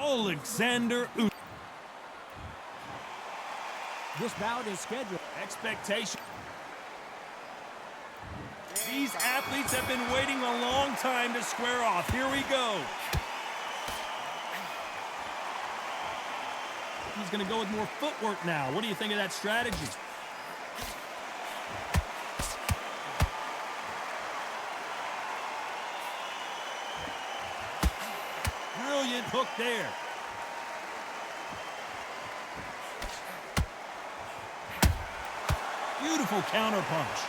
Alexander Usyk. This bout is scheduled. Expectation. These athletes have been waiting a long time to square off. Here we go. He's going to go with more footwork now. What do you think of that strategy? Brilliant hook there. Beautiful counter punch.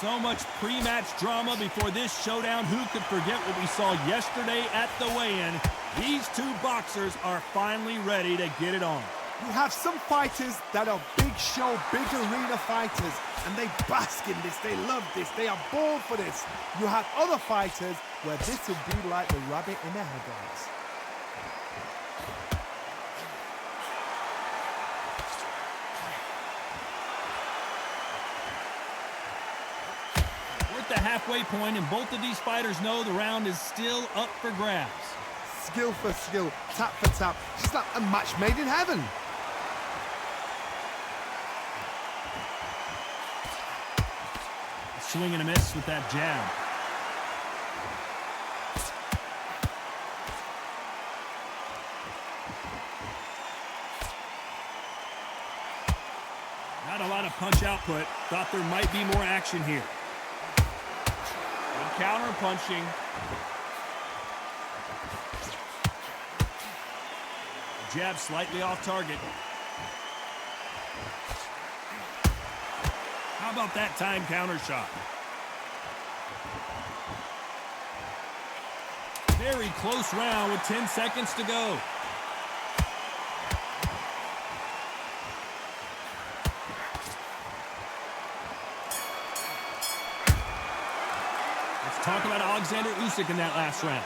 So much pre-match drama before this showdown. Who could forget what we saw yesterday at the weigh-in? These two boxers are finally ready to get it on. You have some fighters that are big show, big arena fighters, and they bask in this, they love this, they are born for this. You have other fighters where this would be like the rabbit in the headlights. We're at the halfway point, and both of these fighters know the round is still up for grabs. Skill for skill, tap for tap, just like a match made in heaven. Swing and a miss with that jab. Not a lot of punch output. Thought there might be more action here. Good counter punching. Jab slightly off target. How about that time counter shot? Very close round with 10 seconds to go. Let's talk about Alexander Usyk in that last round.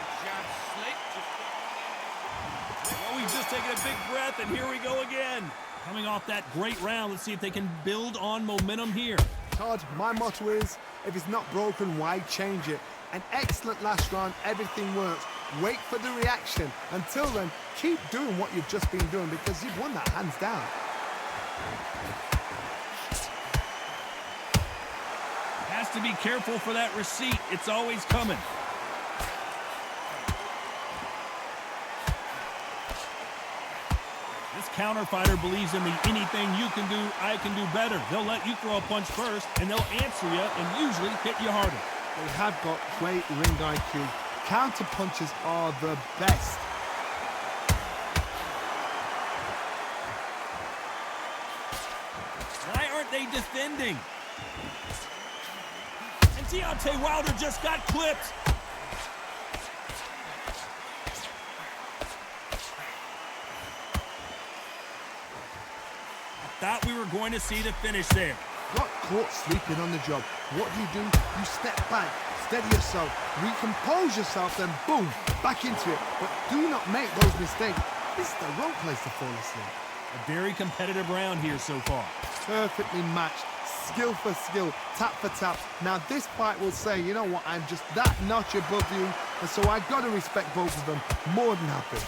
Well, we've just taken a big breath, and here we go again. Coming off that great round, let's see if they can build on momentum here. Todd, my motto is, if it's not broken, why change it? An excellent last round, everything works. Wait for the reaction. Until then, keep doing what you've just been doing because you've won that hands down. Has to be careful for that receipt. It's always coming. This counter fighter believes in the anything you can do, I can do better. They'll let you throw a punch first, and they'll answer you and usually hit you harder. They have got great ring IQ. Counter punches are the best. Why aren't they defending? And Deontay Wilder just got clipped. Thought we were going to see the finish there. Got caught sleeping on the job. What do? You step back, steady yourself, recompose yourself, then boom, back into it. But do not make those mistakes. This is the wrong place to fall asleep. A very competitive round here so far. Perfectly matched, skill for skill, tap for tap. Now this fight will say, you know what, I'm just that notch above you, and so I've got to respect both of them more than happy.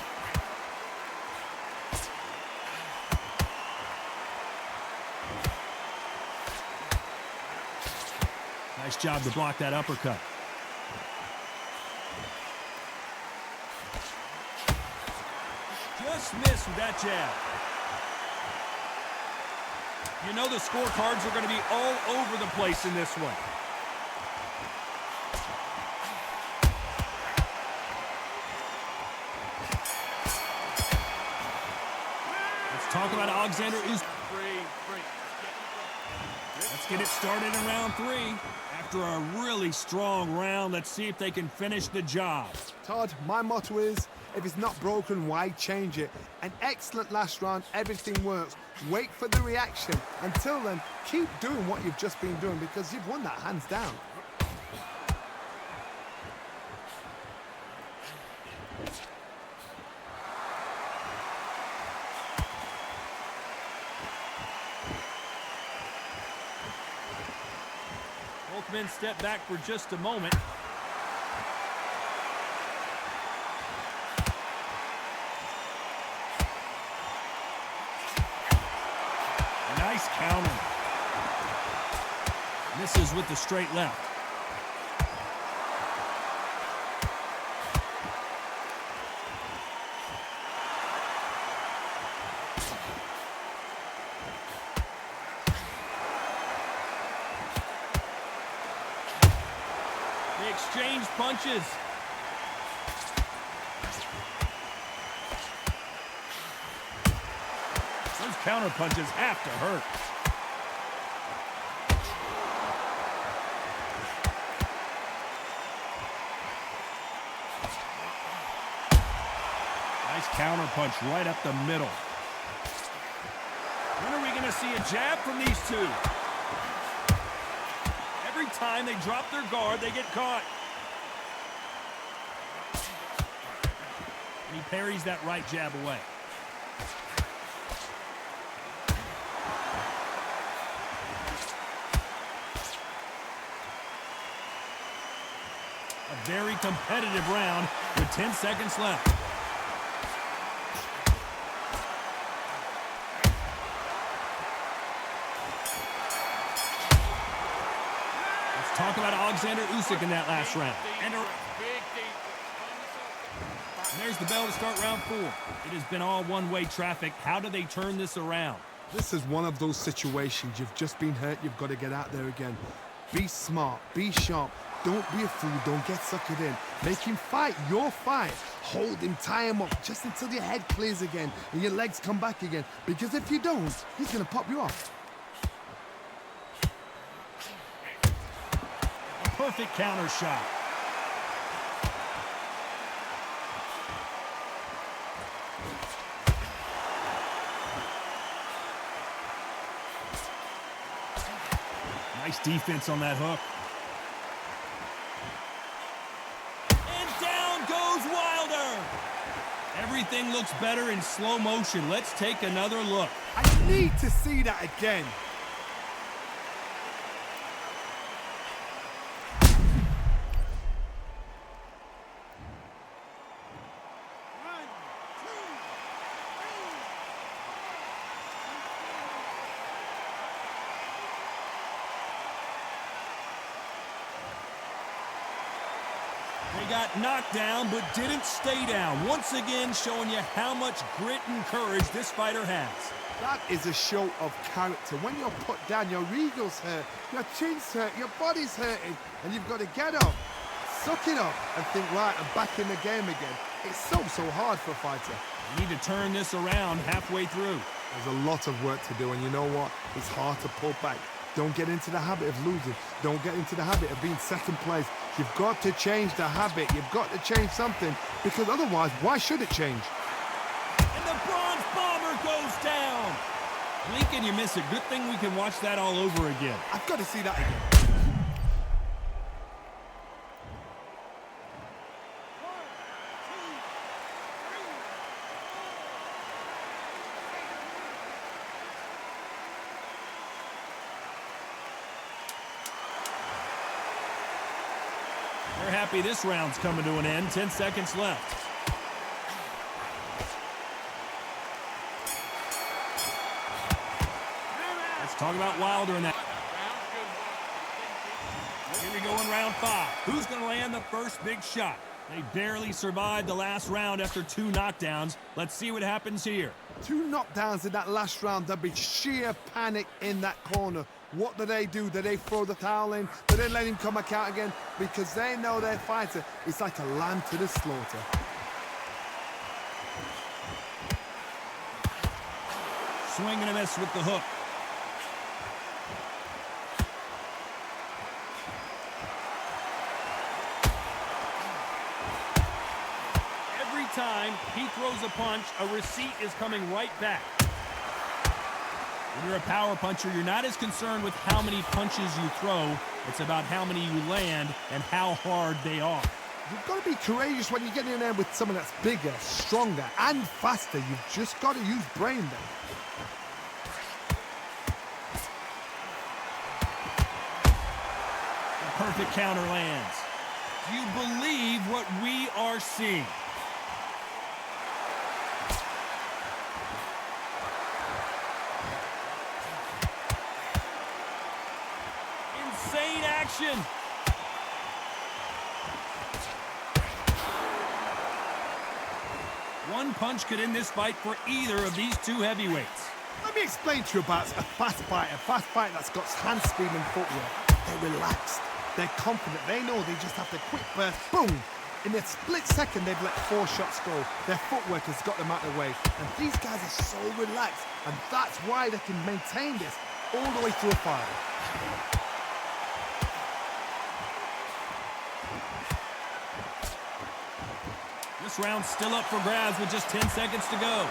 Nice job to block that uppercut. Just missed with that jab. You know the scorecards are going to be all over the place in this one. Let's talk about Alexander Usyk. Let's get it started in round 3. After a really strong round, let's see if they can finish the job. Todd, my motto is, if it's not broken, why change it? An excellent last round, everything works. Wait for the reaction. Until then, keep doing what you've just been doing because you've won that hands down. Both men step back for just a moment. Nice counter. Misses with the straight left. They exchange punches. Those counter punches have to hurt. Nice counter punch right up the middle. When are we going to see a jab from these two? Every time they drop their guard, they get caught. And he parries that right jab away. A very competitive round with 10 seconds left. Let's talk about Alexander Usyk in that last round. And there's the bell to start round 4. It has been all one-way traffic. How do they turn this around? This is one of those situations. You've just been hurt. You've got to get out there again. Be smart. Be sharp. Don't be a fool. Don't get suckered in. Make him fight your fight. Hold him, tie him up just until your head clears again and your legs come back again. Because if you don't, he's going to pop you off. A perfect counter shot. Nice defense on that hook. And down goes Wilder. Everything looks better in slow motion. Let's take another look. I need to see that again. They got knocked down, but didn't stay down. Once again, showing you how much grit and courage this fighter has. That is a show of character. When you're put down, your ego's hurt, your chin's hurt, your body's hurting, and you've got to get up, suck it up, and think, right, I'm back in the game again. It's so hard for a fighter. You need to turn this around halfway through. There's a lot of work to do, and you know what? It's hard to pull back. Don't get into the habit of losing. Don't get into the habit of being second place. You've got to change the habit. You've got to change something, because otherwise, why should it change? And the bronze bomber goes down. Lincoln, you miss it. Good thing we can watch that all over again. I've got to see that again. We're happy this round's coming to an end. 10 seconds left. Let's talk about Wilder in that. Here we go in round 5. Who's going to land the first big shot? They barely survived the last round after 2 knockdowns. Let's see what happens here. 2 knockdowns in that last round. There'll be sheer panic in that corner. What do? Do they throw the towel in? Do they let him come back out again? Because they know their fighter is like a lamb to the slaughter. Swing and a miss with the hook. Every time he throws a punch, a receipt is coming right back. When you're a power puncher, you're not as concerned with how many punches you throw. It's about how many you land and how hard they are. You've got to be courageous when you get in there with someone that's bigger, stronger, and faster. You've just got to use brain there. The perfect counter lands. Do you believe what we are seeing? action. One punch could end this fight for either of these two heavyweights. Let me explain to you about a fast fight that's got hand speed and footwork. They're relaxed, they're confident, they know they just have to quick burst, boom! In a split second, they've let 4 shots go. Their footwork has got them out of the way. And these guys are so relaxed, and that's why they can maintain this all the way through a fight. This round's still up for grabs with just 10 seconds to go.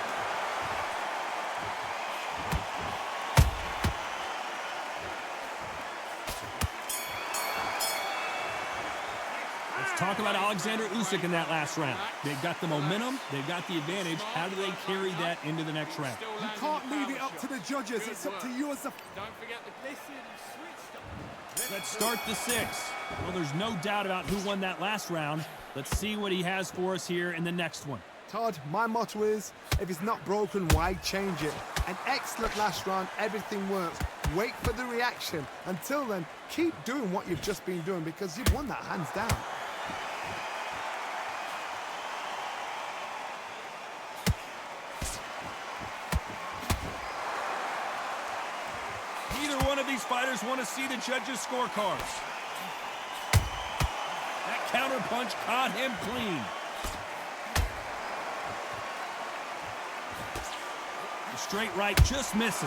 Let's talk about Alexander Usyk in that last round. They've got the momentum, they've got the advantage. How do they carry that into the next round? You can't leave it up to the judges. It's up to you as a... Don't forget the listen and switch. Let's start the 6th. Well, there's no doubt about who won that last round. Let's see what he has for us here in the next one. Todd, my motto is, if it's not broken, why change it? An excellent last round, everything works. Wait for the reaction. Until then, keep doing what you've just been doing because you've won that hands down. Neither one of these fighters want to see the judges' scorecards. That counter punch caught him clean. The straight right just misses.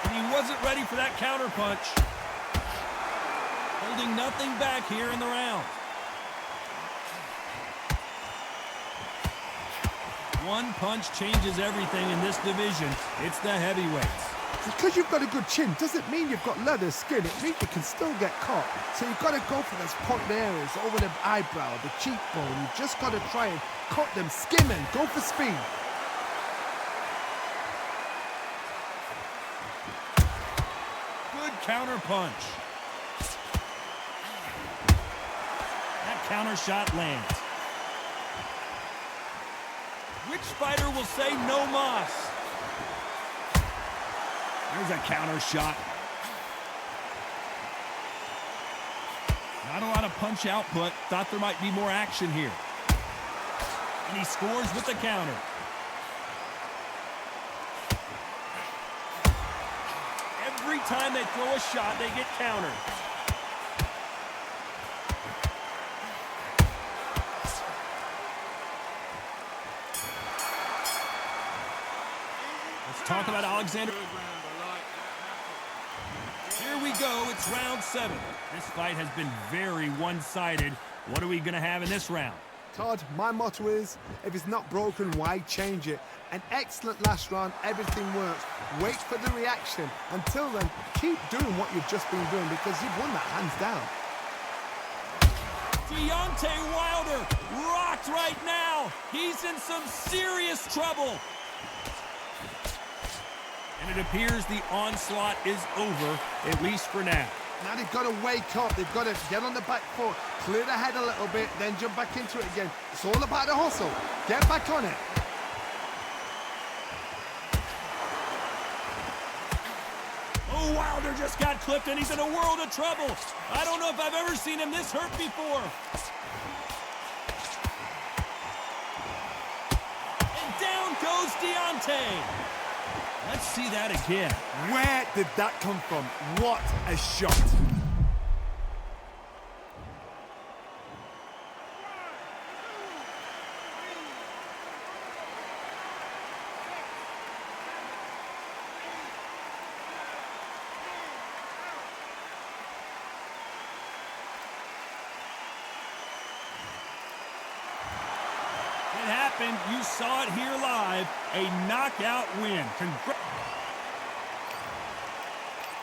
And he wasn't ready for that counter punch. Holding nothing back here in the round. One punch changes everything in this division. It's the heavyweights. Because you've got a good chin doesn't mean you've got leather skin. It means you can still get caught. So you've got to go for those pointed areas over the eyebrow, the cheekbone. You've just got to try and cut them, skim and go for speed. Good counter punch. That counter shot lands. Which fighter will say no mas? There's a counter shot. Not a lot of punch output. Thought there might be more action here. And he scores with the counter. Every time they throw a shot, they get countered. Let's talk about Alexander. Here we go. It's round 7. This fight has been very one-sided. What are we going to have in this round? Todd, my motto is, if it's not broken, why change it? An excellent last round, everything works. Wait for the reaction. Until then, keep doing what you've just been doing because you've won that hands down. Deontay Wilder rocked right now. He's in some serious trouble. And it appears the onslaught is over, at least for now. Now they've got to wake up. They've got to get on the back foot, clear the head a little bit, then jump back into it again. It's all about the hustle. Get back on it. Oh, Wilder just got clipped, and he's in a world of trouble. I don't know if I've ever seen him this hurt before. And down goes Deontay. Let's see that again. Where did that come from? What a shot. It happened. You saw it here live. A knockout win. Congrats.